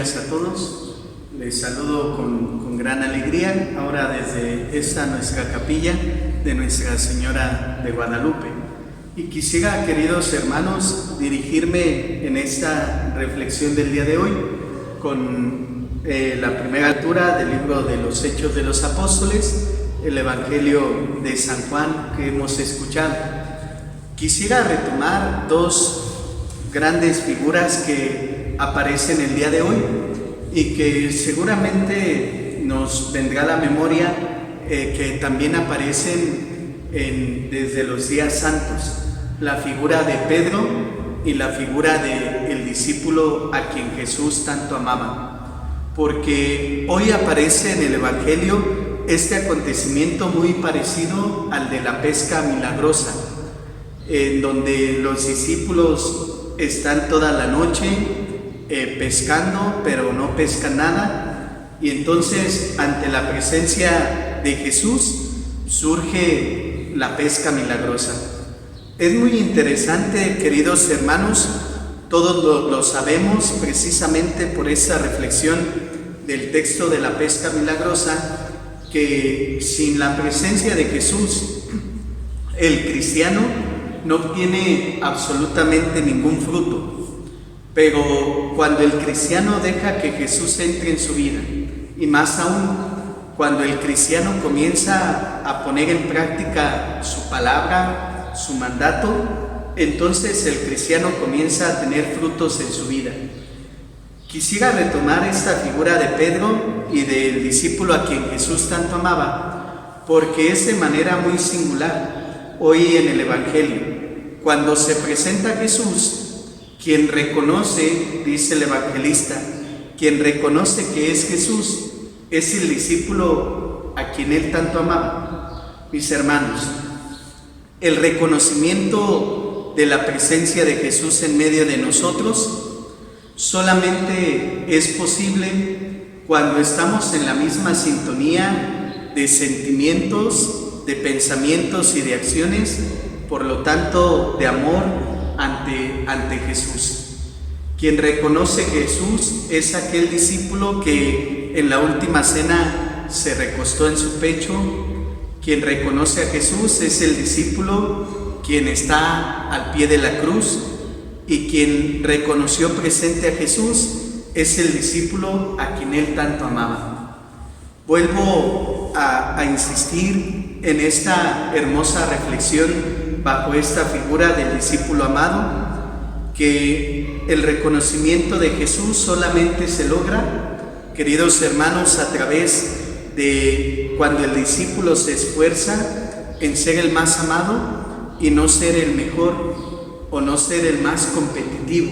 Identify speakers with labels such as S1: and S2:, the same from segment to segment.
S1: días a todos. Les saludo con gran alegría ahora desde esta nuestra capilla de Nuestra Señora de Guadalupe. Y quisiera, queridos hermanos, dirigirme en esta reflexión del día de hoy con la primera lectura del libro de los Hechos de los Apóstoles, el Evangelio de San Juan que hemos escuchado. Quisiera retomar dos grandes figuras que aparecen el día de hoy y que seguramente nos vendrá a la memoria que también aparecen desde los días santos: la figura de Pedro y la figura del discípulo a quien Jesús tanto amaba. Porque hoy aparece en el Evangelio este acontecimiento muy parecido al de la pesca milagrosa, en donde los discípulos están toda la noche pescando, pero no pescan nada, y entonces ante la presencia de Jesús surge la pesca milagrosa. Es muy interesante, queridos hermanos, todos lo sabemos precisamente por esa reflexión del texto de la pesca milagrosa, que sin la presencia de Jesús el cristiano no obtiene absolutamente ningún fruto. Pero cuando el cristiano deja que Jesús entre en su vida, y más aún cuando el cristiano comienza a poner en práctica su palabra, su mandato, entonces el cristiano comienza a tener frutos en su vida. Quisiera retomar esta figura de Pedro y del discípulo a quien Jesús tanto amaba, porque es de manera muy singular hoy en el Evangelio. Cuando se presenta Jesús, quien reconoce, dice el evangelista, quien reconoce que es Jesús, es el discípulo a quien él tanto amaba. Mis hermanos, el reconocimiento de la presencia de Jesús en medio de nosotros solamente es posible cuando estamos en la misma sintonía de sentimientos, de pensamientos y de acciones, por lo tanto de amor ante Jesús. Quien reconoce a Jesús es aquel discípulo que en la última cena se recostó en su pecho. Quien reconoce a Jesús es el discípulo quien está al pie de la cruz, y quien reconoció presente a Jesús es el discípulo a quien él tanto amaba. Vuelvo a insistir en esta hermosa reflexión bajo esta figura del discípulo amado, que el reconocimiento de Jesús solamente se logra, queridos hermanos, a través de cuando el discípulo se esfuerza en ser el más amado y no ser el mejor, o no ser el más competitivo,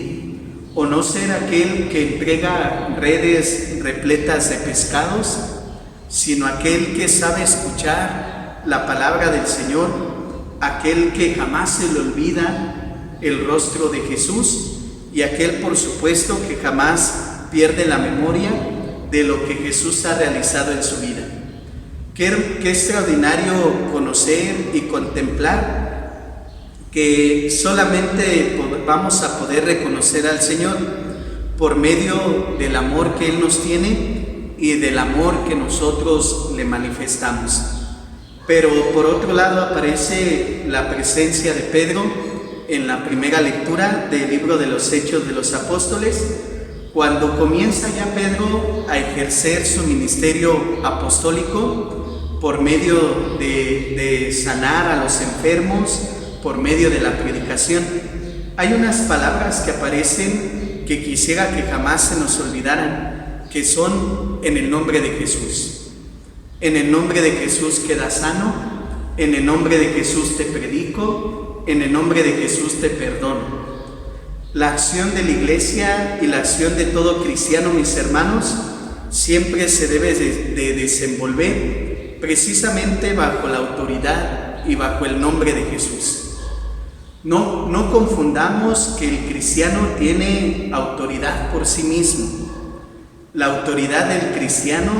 S1: o no ser aquel que entrega redes repletas de pescados, sino aquel que sabe escuchar la palabra del Señor, aquel que jamás se le olvida el rostro de Jesús, y aquel, por supuesto, que jamás pierde la memoria de lo que Jesús ha realizado en su vida. Qué extraordinario conocer y contemplar que solamente vamos a poder reconocer al Señor por medio del amor que Él nos tiene y del amor que nosotros le manifestamos. Pero por otro lado aparece la presencia de Pedro en la primera lectura del libro de los Hechos de los Apóstoles, cuando comienza ya Pedro a ejercer su ministerio apostólico por medio de sanar a los enfermos, por medio de la predicación. Hay unas palabras que aparecen que quisiera que jamás se nos olvidaran, que son: en el nombre de Jesús. En el nombre de Jesús queda sano, en el nombre de Jesús te predico, en el nombre de Jesús te perdono. La acción de la Iglesia y la acción de todo cristiano, mis hermanos, siempre se debe de desenvolver precisamente bajo la autoridad y bajo el nombre de Jesús. No confundamos que el cristiano tiene autoridad por sí mismo. La autoridad del cristiano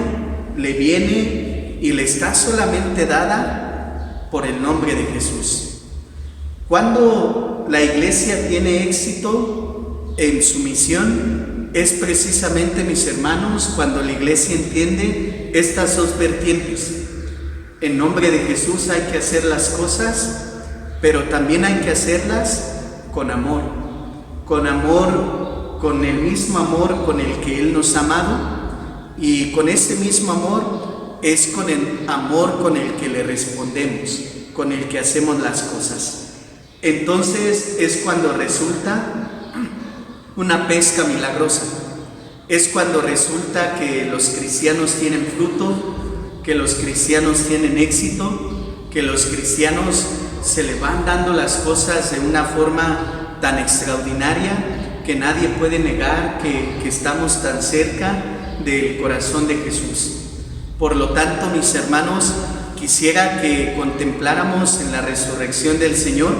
S1: le viene y le está solamente dada por el nombre de Jesús. Cuando la Iglesia tiene éxito en su misión es precisamente, mis hermanos, cuando la Iglesia entiende estas dos vertientes. En nombre de Jesús hay que hacer las cosas, pero también hay que hacerlas con amor, con el mismo amor con el que Él nos ha amado, y con ese mismo amor es con el amor con el que le respondemos, con el que hacemos las cosas. Entonces es cuando resulta una pesca milagrosa, es cuando resulta que los cristianos tienen fruto, que los cristianos tienen éxito, que los cristianos se le van dando las cosas de una forma tan extraordinaria que nadie puede negar que estamos tan cerca del corazón de Jesús. Por lo tanto, mis hermanos, quisiera que contempláramos en la resurrección del Señor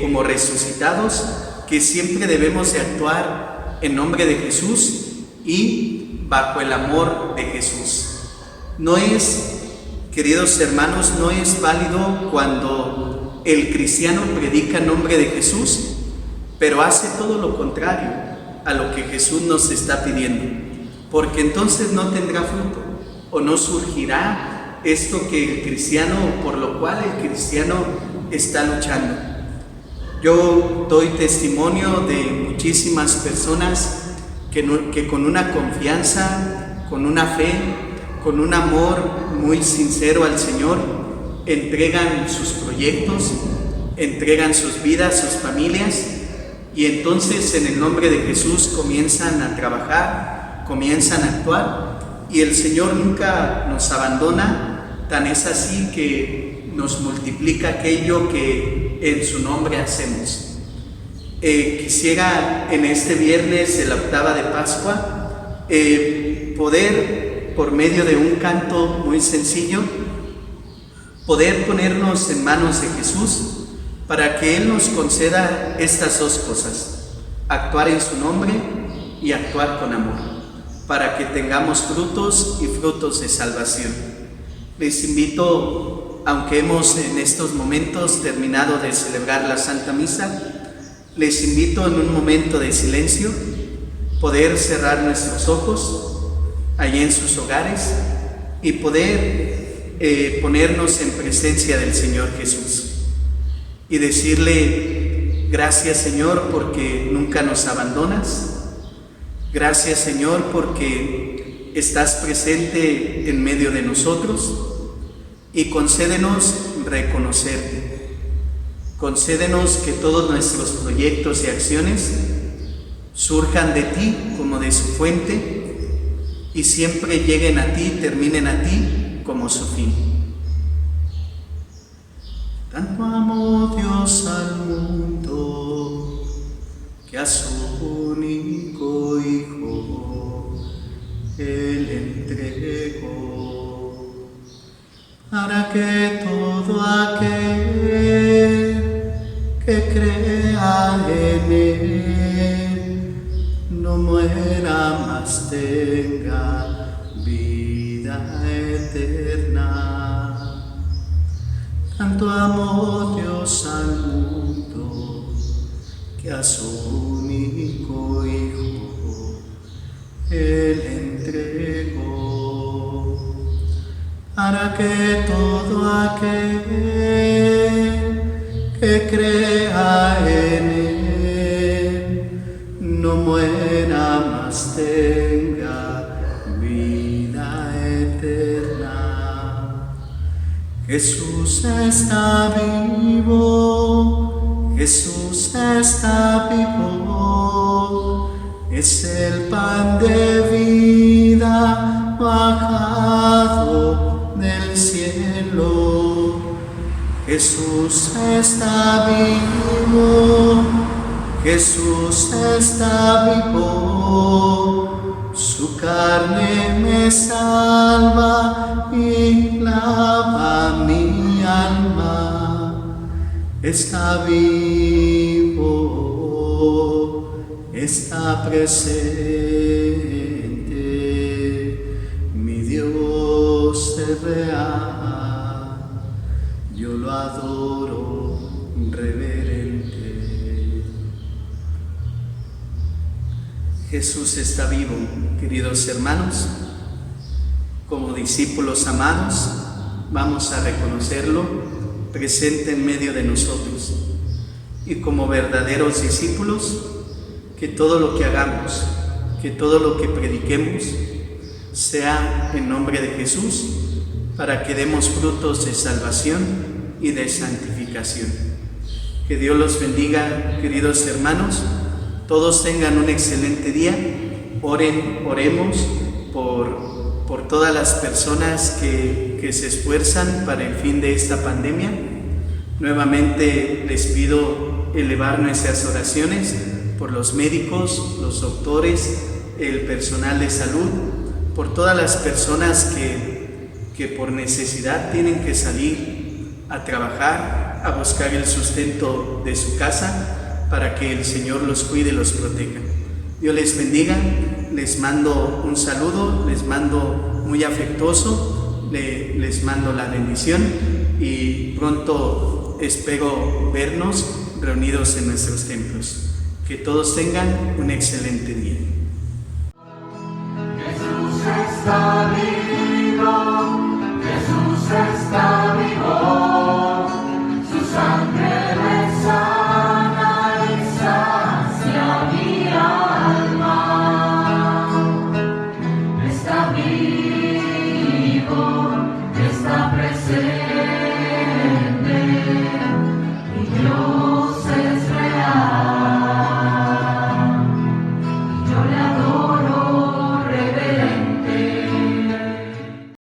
S1: como resucitados, que siempre debemos de actuar en nombre de Jesús y bajo el amor de Jesús. No es, queridos hermanos, no es válido cuando el cristiano predica en nombre de Jesús, pero hace todo lo contrario a lo que Jesús nos está pidiendo, porque entonces no tendrá fruto o no surgirá esto que el cristiano, por lo cual el cristiano está luchando. Yo doy testimonio de muchísimas personas que con una confianza, con una fe, con un amor muy sincero al Señor, entregan sus proyectos, entregan sus vidas, sus familias, y entonces en el nombre de Jesús comienzan a trabajar, comienzan a actuar, y el Señor nunca nos abandona. Tan es así que nos multiplica aquello que en su nombre hacemos. Quisiera en este viernes de la octava de Pascua poder, por medio de un canto muy sencillo, poder ponernos en manos de Jesús para que Él nos conceda estas dos cosas: actuar en su nombre y actuar con amor, para que tengamos frutos y frutos de salvación. Les invito, aunque hemos en estos momentos terminado de celebrar la Santa Misa, les invito en un momento de silencio poder cerrar nuestros ojos allí en sus hogares y poder ponernos en presencia del Señor Jesús y decirle: gracias, Señor, porque nunca nos abandonas. Gracias, Señor, porque estás presente en medio de nosotros, y concédenos reconocerte. Concédenos que todos nuestros proyectos y acciones surjan de ti como de su fuente y siempre lleguen a ti, terminen a ti como su fin. Tanto amó Dios al mundo que a su único Hijo Él entregó, para que todo aquel que crea en Él no muera, mas tenga vida eterna. Tanto amó Dios al mundo que a su único Hijo Él entregó, para que todo aquel que crea en Él no muera, mas tenga vida eterna. Jesús está vivo, Jesús está vivo, es el pan de vida bajado del cielo. Jesús está vivo, Jesús está vivo, su carne me salva y lava mi alma. Está vivo, está presente, mi Dios es real. Yo lo adoro reverente. Jesús está vivo, queridos hermanos. Como discípulos amados, vamos a reconocerlo presente en medio de nosotros. Y como verdaderos discípulos, que todo lo que hagamos, que todo lo que prediquemos, sea en nombre de Jesús, para que demos frutos de salvación y de santificación. Que Dios los bendiga, queridos hermanos. Todos tengan un excelente día. Oremos por todas las personas que se esfuerzan para el fin de esta pandemia. Nuevamente les pido elevar nuestras oraciones por los médicos, los doctores, el personal de salud, por todas las personas que por necesidad tienen que salir a trabajar, a buscar el sustento de su casa, para que el Señor los cuide y los proteja. Dios les bendiga, les mando un saludo, les mando muy afectuoso, les mando la bendición y pronto espero vernos reunidos en nuestros templos. Que todos tengan un excelente día.